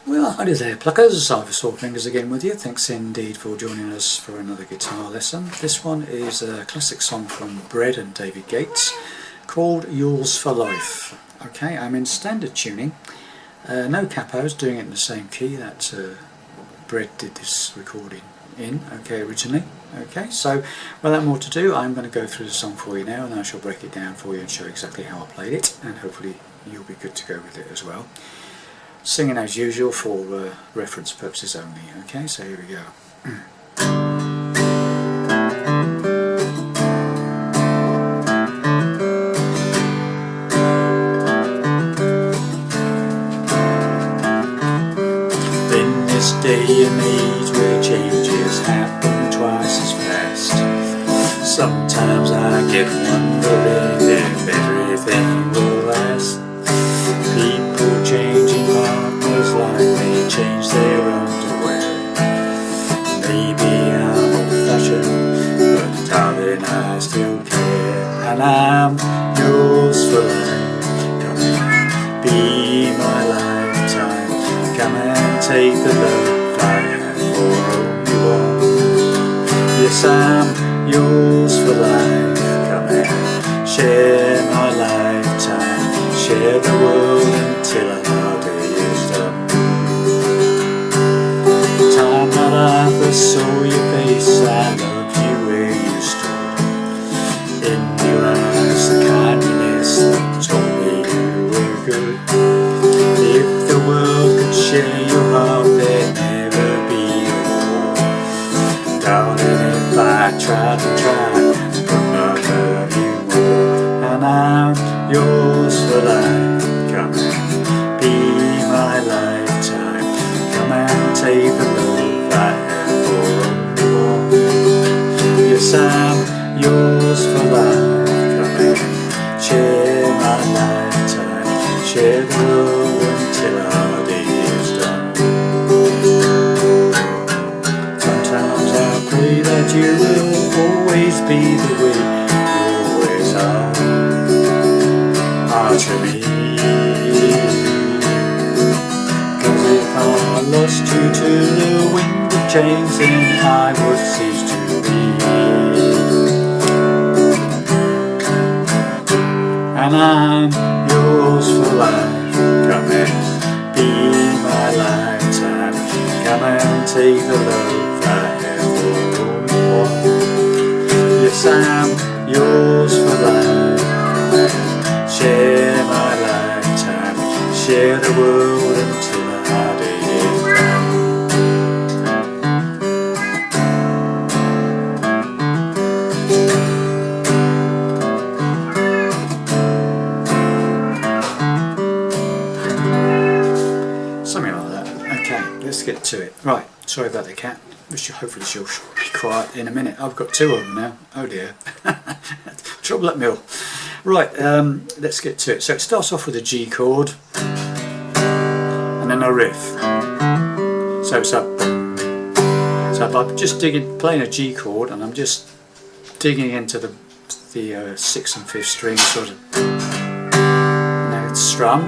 Well, hi there pluckers, Ivor Sore Fingers again with you. Thanks indeed for joining us for another guitar lesson. This one is a classic song from Bread and David Gates called Yours for Life. Okay, I'm in standard tuning, no capos, doing it in the same key that Bread did this recording in, okay, originally. Okay, so without more to do, I'm going to go through the song for you now and I shall break it down for you and show exactly how I played it, and hopefully you'll be good to go with it as well. Singing as usual for reference purposes only. Okay, so here we go. In this day and age where changes happen twice as fast, sometimes I get wondering if everything will last. People changing partners like they change their underwear. Maybe I'm old-fashioned, but darling, I still care. And I'm yours for life. Come and be my lifetime. Come and take the love I have for only one. Yes, I'm yours for life. Come and share my lifetime. Share the world until our day is done. Time that I first saw your face, I loved you where you stood. In your eyes, the kindness that told me you were good. If the world could share your heart, there'd never be a war. Darling, if I tried and tried, I could not love you more. And I'm yours for life. Come and be my lifetime. Come and take the love I have for only one. Yes, I'm yours for life. Come and share my lifetime. Share the world until our day is done. Sometimes I pray that you will always be the way you always are. To me, 'cause if I lost you to the wind of change, then I would cease to be. And I'm yours for life. Come and be my lifetime. Come and take the love I have for only one. Yes, I'm yours for life. Come and share my lifetime, share the world until our day is done. Something like that. Okay, let's get to it. Right, sorry about the cat. Hopefully she'll be quiet in a minute. I've got two of them now. Oh dear. Trouble at mill. Right, let's get to it. So it starts off with a G chord and then a riff. So it's up. So I'm just playing a G chord, and I'm just digging into the 6th and 5th string sort of strum.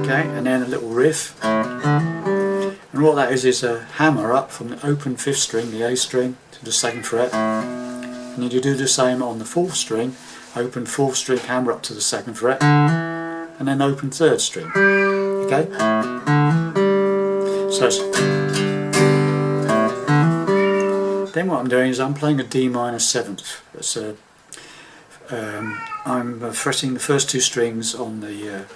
Okay, and then a little riff. And what that is a hammer up from the open 5th string, the A string, to the 2nd fret. And you do the same on the 4th string, open 4th string, hammer up to the 2nd fret, and then open 3rd string. Okay? So then what I'm doing is I'm playing a D minor 7th. That's I'm fretting the first 2 strings on the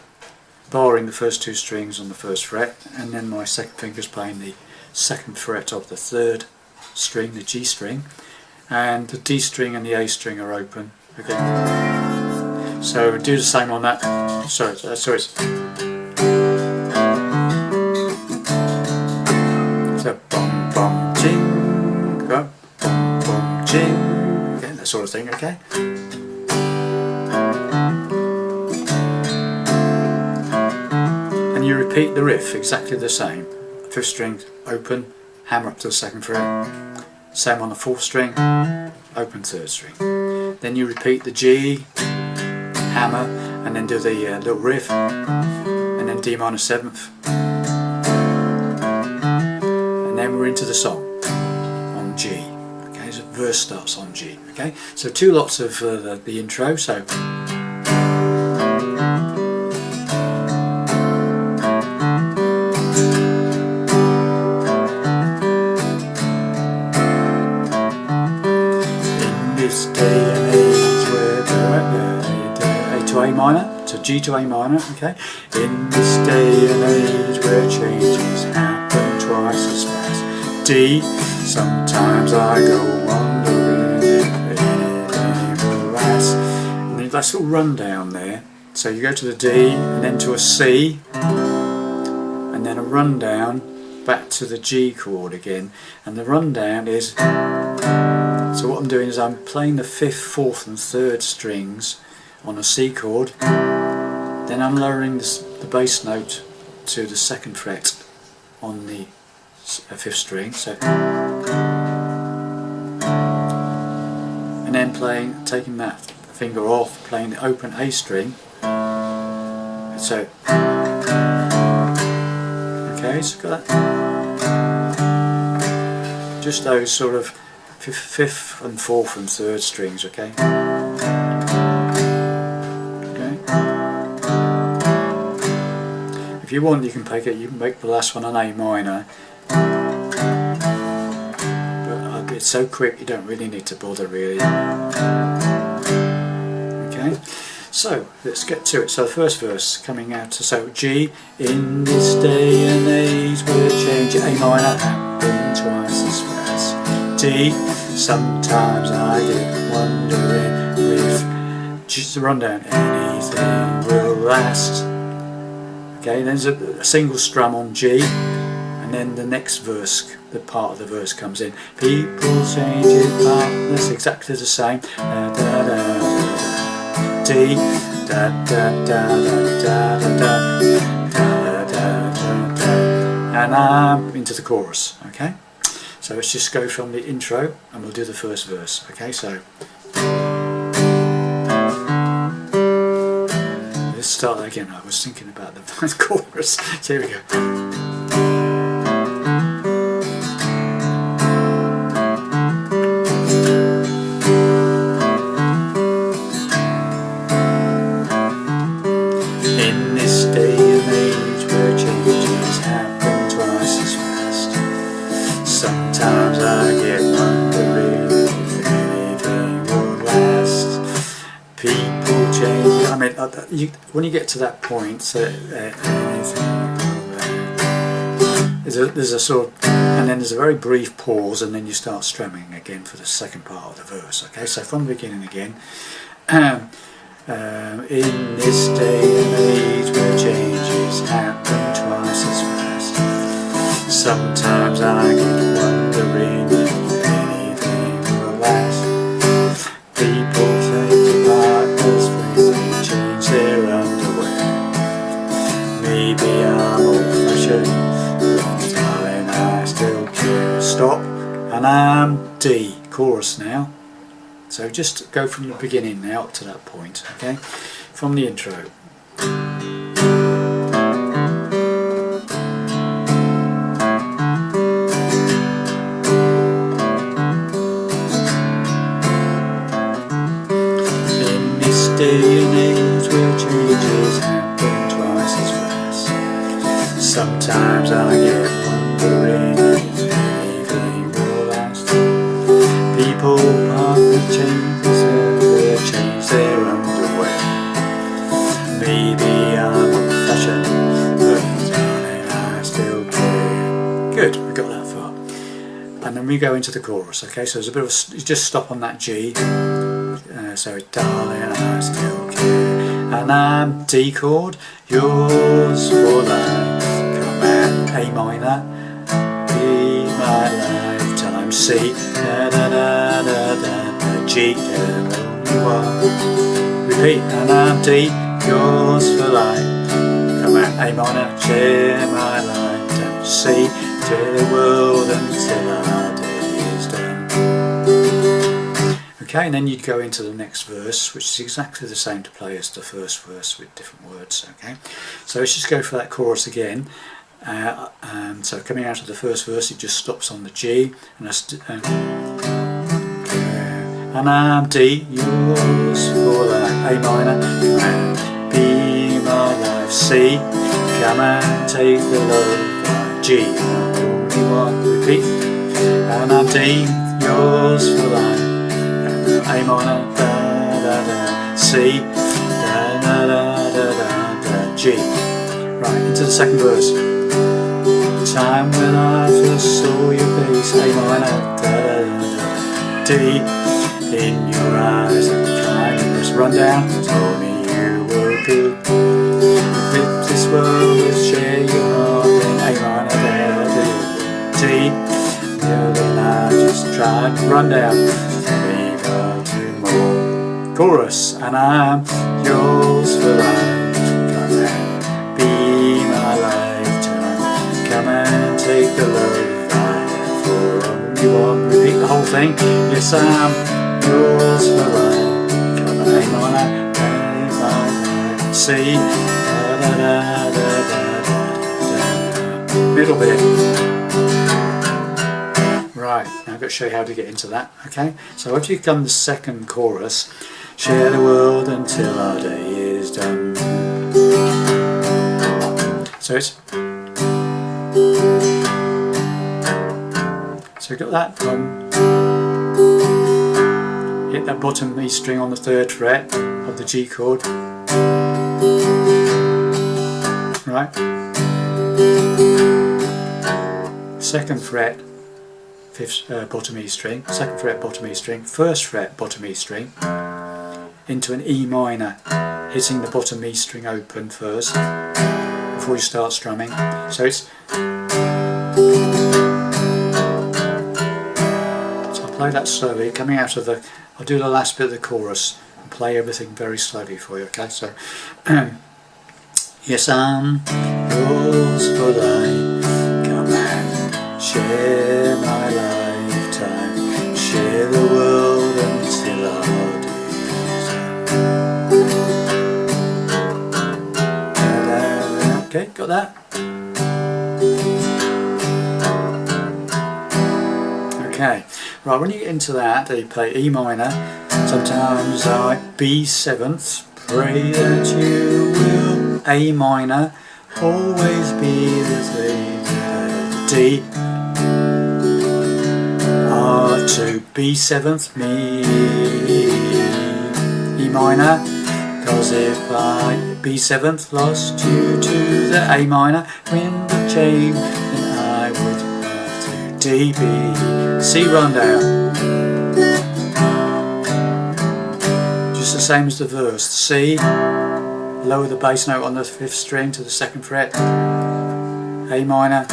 barring the first 2 strings on the 1st fret, and then my 2nd finger is playing the 2nd fret of the 3rd string, the G string. And the D string and the A string are open again. So do the same on that. So it's bum bum ching, bum bum ching, okay, that sort of thing. Okay. And you repeat the riff exactly the same. 5th string open, hammer up to the 2nd fret. Same on the 4th string, open 3rd string. Then you repeat the G, hammer, and then do the little riff, and then D minor 7th, then we're into the song on G. Okay, so verse starts on G. Okay, so two lots of the intro. So. This day and age where A to A minor, to G to A minor, okay? In this day and age where changes happen twice as fast. D, sometimes I go wondering if anything will last. And there's that little rundown there. So you go to the D and then to a C, and then a rundown back to the G chord again. And the rundown is, so what I'm doing is I'm playing the 5th, 4th and 3rd strings on a C chord, then I'm lowering the bass note to the 2nd fret on the 5th string, so, and then taking that finger off, playing the open A string, so, okay, so got that, just those sort of 5th and 4th and 3rd strings, okay? Okay. If you want, you can make the last one an A minor, but it's so quick you don't really need to bother really. Okay, so let's get to it. So the first verse coming out, so G, in this day and age where change A minor happen twice as fast. D, sometimes I get wondering if, just the rundown, anything will last. Okay, there's a single strum on G, and then the next verse, the part of the verse comes in. People changing partners, exactly the same. Da, da, da, da, D, da da da da da da da da da, and I'm into the chorus. Okay. So let's just go from the intro and we'll do the first verse. Okay, so let's start that again. I was thinking about the chorus. So here we go. In this day and age where changes happen twice as fast, sometimes I get wondering if anything will last. People change. I mean, when you get to that point, so there's a sort of, and then there's a very brief pause, and then you start strumming again for the second part of the verse. Okay, so from the beginning again. In this day and age where changes happen twice as fast, sometimes I get wondering if anything will last. People change partners when they change their underwear. Maybe I'm old-fashioned, but darling, I still care. Stop, and I'm D, chorus now. So just go from the beginning now up to that point, okay? From the intro. In this day and age where changes happen twice as fast, sometimes I get wondering if anything will last. People change their underwear. Maybe I'm old-fashioned, but darling, I still care. Good, we got that far. And then we go into the chorus. Okay, so there's a bit of you just stop on that G. So darling, I still care. And I'm D chord, yours for life. Come on, A minor, be my lifetime. C, da da da da da, G, you are. Repeat, and I'm D, yours for life. Come on, A minor, share my lifetime. C, to the world until our day is done. Okay, and then you'd go into the next verse, which is exactly the same to play as the first verse with different words. Okay, so let's just go for that chorus again. So coming out of the first verse, it just stops on the G, and I'm D, yours for life, A minor, and be my life, C, come and take the love, G, only one, repeat, and I'm D, yours for life, and A minor, da da da, C, da da da da da da, G. Right, into the second verse. The time when I first saw your face, A minor, da da da, D. In your eyes and kindness, run down, told me you were good. If this world would share your heart, then A minor, da da D. The other night just tried to run down, leave her to more. Chorus, and I'm yours for life. Come and be my lifetime. Come and take the love I have for only one. Repeat the whole thing. Yes, I'm yours for life. Come and hang on that C, da da da da da da. Middle bit. Right, now I've got to show you how to get into that. Okay, so after you've done the second chorus, share the world until our day is done. So it's you've got that from. Hit that bottom E string on the 3rd fret of the G chord. Right. 2nd fret, 5th bottom E string, 2nd fret bottom E string, 1st fret bottom E string, into an E minor, hitting the bottom E string open first before you start strumming. So it's. So I'll play that slowly, coming out of the. I'll do the last bit of the chorus and play everything very slowly for you, okay? So, yes, I'm yours for life. Come and share my lifetime. Share the world until our days. Okay, got that? Okay, right, when you get into that, you play E minor, sometimes like B 7th, pray that you will, A minor, always be the same, D, R2, B 7th, me, E minor, cause if I, B 7th, lost you to the A minor, wind of change, then I would have to D, B, C run down. Just the same as the verse. C, lower the bass note on the 5th string to the 2nd fret. A minor,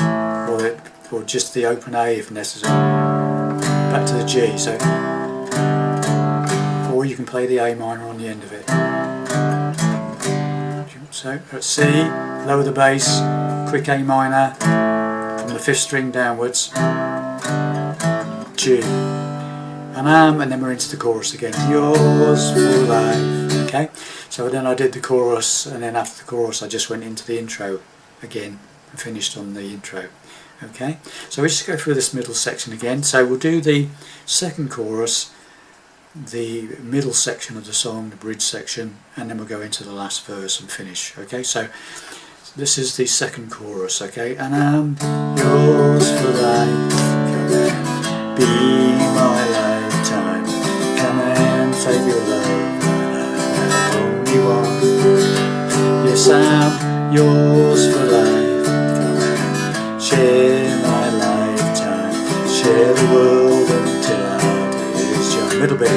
or just the open A if necessary. Back to the G. So, or you can play the A minor on the end of it. So at C, lower the bass, quick A minor from the 5th string downwards. G, and then we're into the chorus again. Yours for life. Okay, so then I did the chorus, and then after the chorus I just went into the intro again and finished on the intro. Okay, so we just go through this middle section again. So we'll do the second chorus, the middle section of the song, the bridge section, and then we'll go into the last verse and finish. Okay, so this is the second chorus. Okay, and I'm yours for life. Come and be my lifetime. Come and take your love. I only want. Yes, I'm yours for life. Come and share my lifetime. Share the world until our days young. Little bit.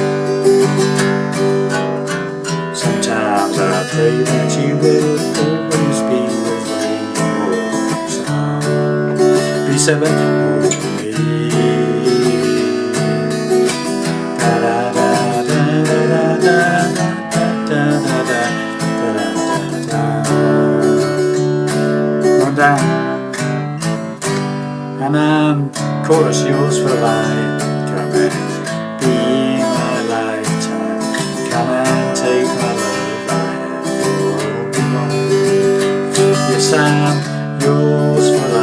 Sometimes I pray that you will always be with me. B7. Run down. And chorus, yours for life. Come and be my lifetime. Come and take my love. I am your only one. Yes, I'm yours for life.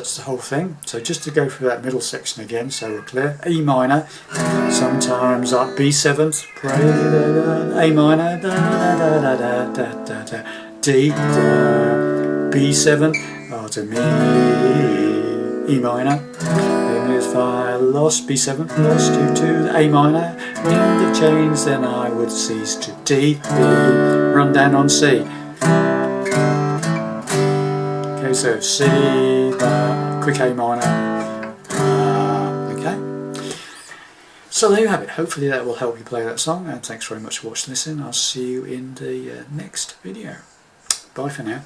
that's the whole thing. So just to go through that middle section again, so we're clear. E minor, sometimes up B7, pray, A minor, D, B7, to me, E minor. Then if I lost B7, lost you to the A minor in the chains, then I would cease to D, B, run down on C. Okay, so C, quick A minor. Okay. So there you have it. Hopefully that will help you play that song, and thanks very much for watching this, and I'll see you in the next video. Bye for now.